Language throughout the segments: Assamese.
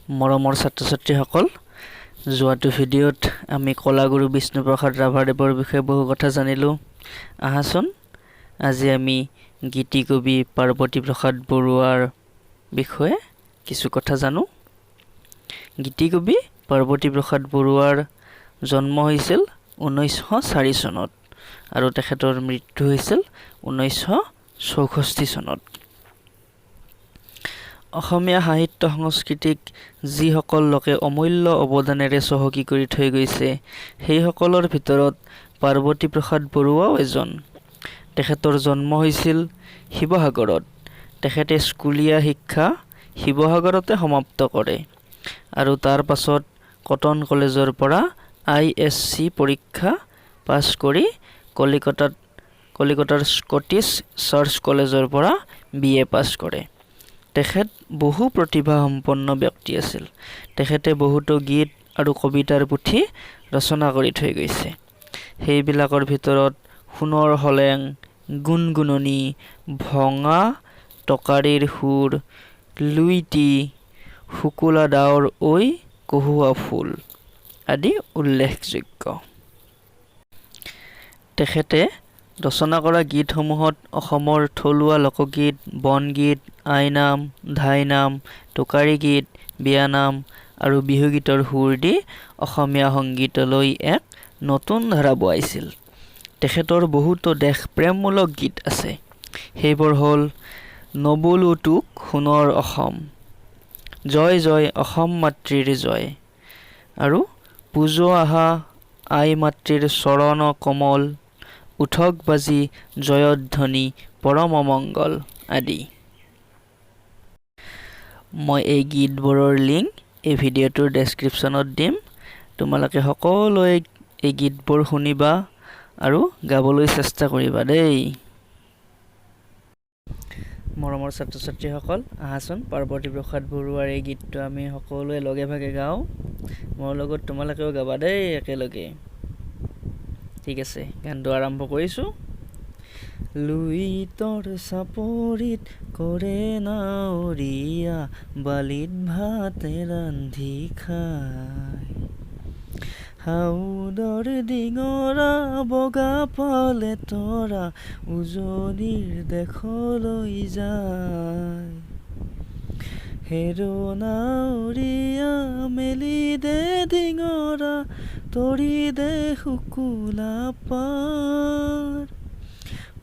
মৰমৰ ছাত্ৰ-ছাত্ৰীসকল, যোৱাটো ভিডিঅ'ত আমি কলাগুৰু বিষ্ণুপ্ৰসাদ ৰাভাদেৱৰ বিষয়ে বহু কথা জানিলোঁ। আহাচোন আজি আমি গীতি কবি পাৰ্বতী প্ৰসাদ বৰুৱাৰ বিষয়ে কিছু কথা জানো। গীতি কবি পাৰ্বতী প্ৰসাদ বৰুৱাৰ জন্ম হৈছিল 1904 চনত আৰু তেখেতৰ মৃত্যু হৈছিল 1964 চনত। অসমীয়া সাহিত্য সংস্কৃতিক যিসকল লোকে অমূল্য অৱদানেৰে চহকী কৰি থৈ গৈছে, সেইসকলৰ ভিতৰত পাৰ্বতী প্ৰসাদ বৰুৱাও এজন। তেখেতৰ জন্ম হৈছিল শিৱসাগৰত। তেখেতে স্কুলীয়া শিক্ষা শিৱসাগৰতে সমাপ্ত কৰে আৰু তাৰ পাছত কটন কলেজৰ পৰা ISC পৰীক্ষা পাছ কৰি কলিকতাৰ স্কটিছ চাৰ্চ কলেজৰ পৰা BA পাছ কৰে। তেখেত বহু প্ৰতিভাসম্পন্ন ব্যক্তি আছিল। তেখেতে বহুতো গীত আৰু কবিতাৰ পুথি ৰচনা কৰি থৈ গৈছে। সেইবিলাকৰ ভিতৰত সোণৰ হলেং, গুণগুণনি, ভঙা টকাৰীৰ সুৰ, লুইটি, শুকুলা ডাৱৰ ঐ কহুৱা ফুল আদি উল্লেখযোগ্য। তেখেতে ৰচনা কৰা গীতসমূহত অসমৰ থলুৱা লোকগীত, বনগীত, আইনাম, ধাইনাম, টোকাৰী গীত, বিয়ানাম আৰু বিহুগীতৰ সুৰ দি অসমীয়া সংগীতলৈ এক নতুন ধাৰা বোৱাইছিল। তেখেতৰ বহুতো দেশপ্ৰেমমূলক গীত আছে। সেইবোৰ হ'ল নবলো তোক সোণৰ অসম, জয় জয় অসম মাতৃৰ জয় আৰু পূজো আহা আই মাতৃৰ চৰণ কমল, উঠক বাজি জয়ধ্বনি পৰম মংগল আদি। মই এই গীতবোৰৰ লিংক এই ভিডিঅ'টোৰ ডেছক্ৰিপশ্যনত দিম। তোমালোকে সকলোৱে এই গীতবোৰ শুনিবা আৰু গাবলৈ চেষ্টা কৰিবা দেই। মৰমৰ ছাত্ৰ-ছাত্ৰীসকল, আহাচোন পাৰ্বতী প্ৰসাদ বৰুৱাৰ এই গীতটো আমি সকলোৱে লগে ভাগে গাওঁ। মোৰ লগত তোমালোকেও গাবা দেই একেলগে। ঠিক আছে, গানটো আৰম্ভ কৰিছোঁ। লুইতৰ চাপৰিত কৰে নাৱৰীয়া, বালিত ভাতে ৰান্ধি খায়। হাউদৰ ডিঙৰা বগা পালে তৰা, উজনিৰ দেশলৈ যায়। হেৰ নাৱৰীয়া মেলি দে ডিঙৰা, তৰি দে শুকুলা পাৰ।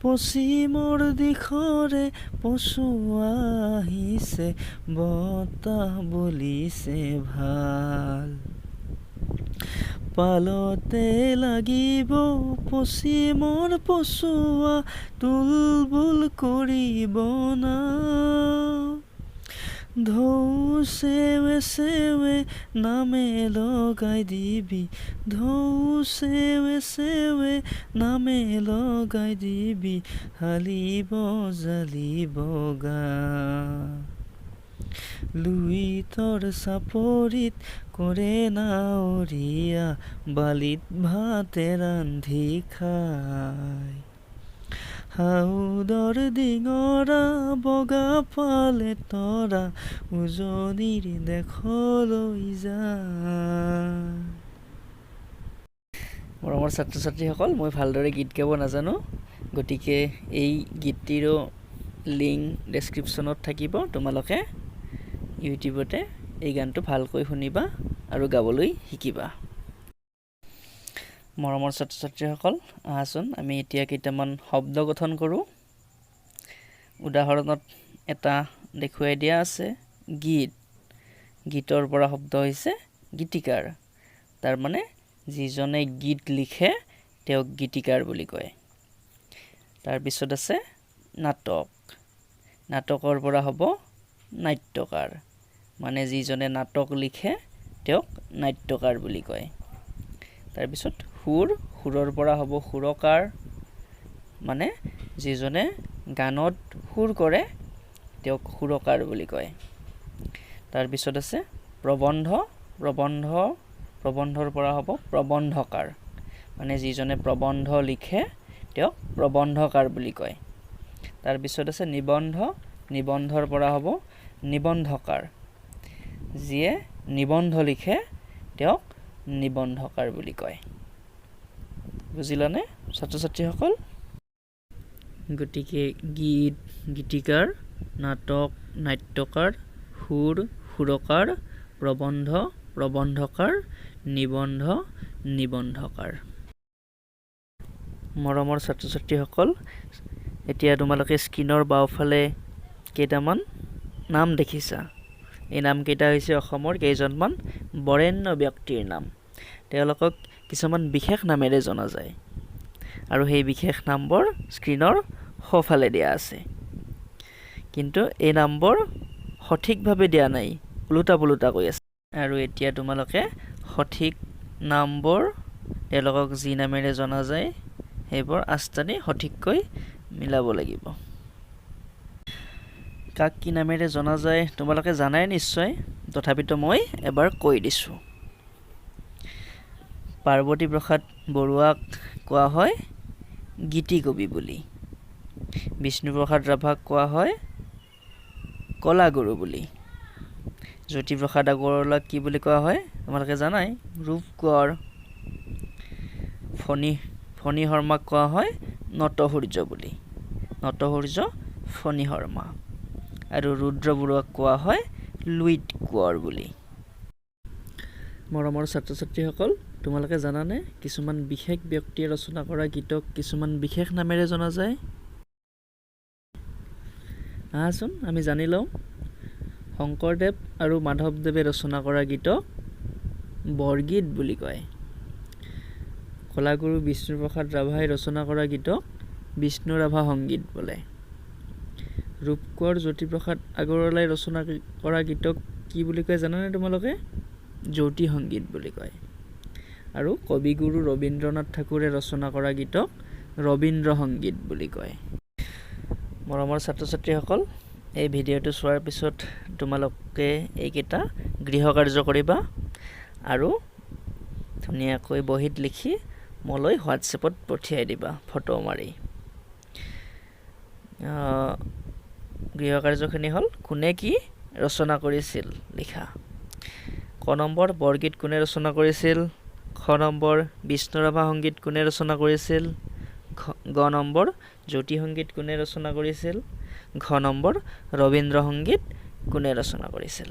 পশ্চিমৰ দিশৰে পছুৱা আহিছে, বতাহ বলিছে ভাল। পালতে লাগিব পশ্চিমৰ পছুৱা, তুলবুল কৰিব না। ঢৌ চেৱে চেৱে নামে লগাই দিবি, ঢৌ চেৱে চেৱে নামে লগাই দিবি, হালিব জালিব গা। লুইতৰ চাপৰিত কৰে নাৱৰীয়া, বালিত ভাতে ৰান্ধি খায়। হাউদৰ ডিঙৰা বগা পালে তৰা, উজনিৰ দেশলৈ যায়। মৰমৰ ছাত্ৰ-ছাত্ৰীসকল, মই ভালদৰে গীত গাব নাজানো, গতিকে এই গীতটিৰো লিংক ডেছক্ৰিপশ্যনত থাকিব। তোমালোকে ইউটিউবতে এই গানটো ভালকৈ শুনিবা আৰু গাবলৈ শিকিবা। মৰমৰ ছাত্ৰ-ছাত্ৰীসকল, আহাচোন আমি এতিয়া কেইটামান শব্দ গঠন কৰোঁ। উদাহৰণত এটা দেখুৱাই দিয়া আছে গীত। গীতৰ পৰা শব্দ হৈছে গীতিকাৰ। তাৰমানে যিজনে গীত লিখে তেওঁক গীতিকাৰ বুলি কয়। তাৰপিছত আছে নাটক। নাটকৰ পৰা হ'ব নাট্যকাৰ। মানে যিজনে নাটক লিখে তেওঁক নাট্যকাৰ বুলি কয়। তাৰপিছত সুৰ। সুৰৰ পৰা হ'ব সুৰকাৰ। মানে যিজনে গানত সুৰ কৰে তেওঁক সুৰকাৰ বুলি কয়। তাৰপিছত আছে প্ৰবন্ধ। প্ৰবন্ধৰ পৰা হ'ব প্ৰবন্ধকাৰ। মানে যিজনে প্ৰবন্ধ লিখে তেওঁক প্ৰবন্ধকাৰ বুলি কয়। তাৰপিছত আছে নিবন্ধ। নিবন্ধৰ পৰা হ'ব নিবন্ধকাৰ। যিয়ে নিবন্ধ লিখে তেওঁক নিবন্ধকাৰ বুলি কয়। বুজিলানে ছাত্ৰ ছাত্ৰীসকল? গতিকে গীত গীতিকাৰ, নাটক নাট্যকাৰ, সুৰ সুৰকাৰ, প্ৰবন্ধ প্ৰবন্ধকাৰ, নিবন্ধ নিবন্ধকাৰ। মৰমৰ ছাত্ৰ ছাত্ৰীসকল, এতিয়া তোমালোকে স্ক্ৰীনৰ বাওঁফালে কেইটামান নাম দেখিছা। এই নামকেইটা হৈছে অসমৰ কেইজনমান বৰেণ্য ব্যক্তিৰ নাম। তেওঁলোকক কিছুমান বিশেষ নামেৰে জনা যায় আৰু সেই বিশেষ নামবোৰ স্ক্ৰীনৰ সোঁফালে দিয়া আছে। কিন্তু এই নামবোৰ সঠিকভাৱে দিয়া নাই, ওলোটা পোলোটা কৈ আছে। আৰু এতিয়া তোমালোকে সঠিক নামবোৰ তেওঁলোকক যি নামেৰে জনা যায় সেইবোৰ আস্তানি সঠিককৈ মিলাব লাগিব। কাক কি নামেৰে জনা যায় তোমালোকে জানাই নিশ্চয়, তথাপিতো মই এবাৰ কৈ দিছোঁ। পাৰ্বতী প্ৰসাদ বৰুৱাক কোৱা হয় গীতিকবি বুলি। বিষ্ণুপ্ৰসাদ ৰাভাক কোৱা হয় কলাগুৰু বুলি। জ্যোতিপ্ৰসাদ আগৰৱালাক কি বুলি কোৱা হয় তোমালোকে জানাই, ৰূপ কোঁৱৰ। ফণী শৰ্মাক কোৱা হয় নটসূৰ্য বুলি, নটসূৰ্য ফণী শৰ্মা। আৰু ৰুদ্ৰ বৰুৱাক কোৱা হয় লুইত কোঁৱৰ বুলি। মৰমৰ ছাত্ৰ ছাত্ৰীসকল, তোমালোকে জানানে কিছুমান বিশেষ ব্যক্তিয়ে ৰচনা কৰা গীতক কিছুমান বিশেষ নামেৰে জনা যায়? আহাচোন আমি জানি লওঁ। শংকৰদেৱ আৰু মাধৱদেৱে ৰচনা কৰা গীতক বৰগীত বুলি কয়। কলাগুৰু বিষ্ণুপ্ৰসাদ ৰাভাই ৰচনা কৰা গীতক বিষ্ণু ৰাভা সংগীত বোলে। ৰূপ কোঁৱৰ জ্যোতিপ্ৰসাদ আগৰৱালাই ৰচনা কৰা গীতক কি বুলি কয় জানানে তোমালোকে? জ্যোতি সংগীত বুলি কয়। আৰু কবিগুৰু ৰবীন্দ্ৰনাথ ঠাকুৰে ৰচনা কৰা গীতক ৰবীন্দ্ৰ সংগীত বুলি কয়। মৰমৰ ছাত্ৰ ছাত্ৰীসকল, এই ভিডিঅ'টো চোৱাৰ পিছত তোমালোকে এইকেইটা গৃহ কাৰ্য কৰিবা আৰু ধুনীয়াকৈ বহীত লিখি মোলৈ হোৱাটছএপত পঠিয়াই দিবা ফটো মাৰি। গৃহ কাৰ্যখিনি হ'ল কোনে কি ৰচনা কৰিছিল লিখা। ক নম্বৰ বৰগীত কোনে ৰচনা কৰিছিল, খ নম্বৰ বিষ্ণু ৰাভা সংগীত কোনে ৰচনা কৰিছিল, গ নম্বৰ জ্যোতি সংগীত কোনে ৰচনা কৰিছিল, ঘ নম্বৰ ৰবীন্দ্ৰ সংগীত কোনে ৰচনা কৰিছিল।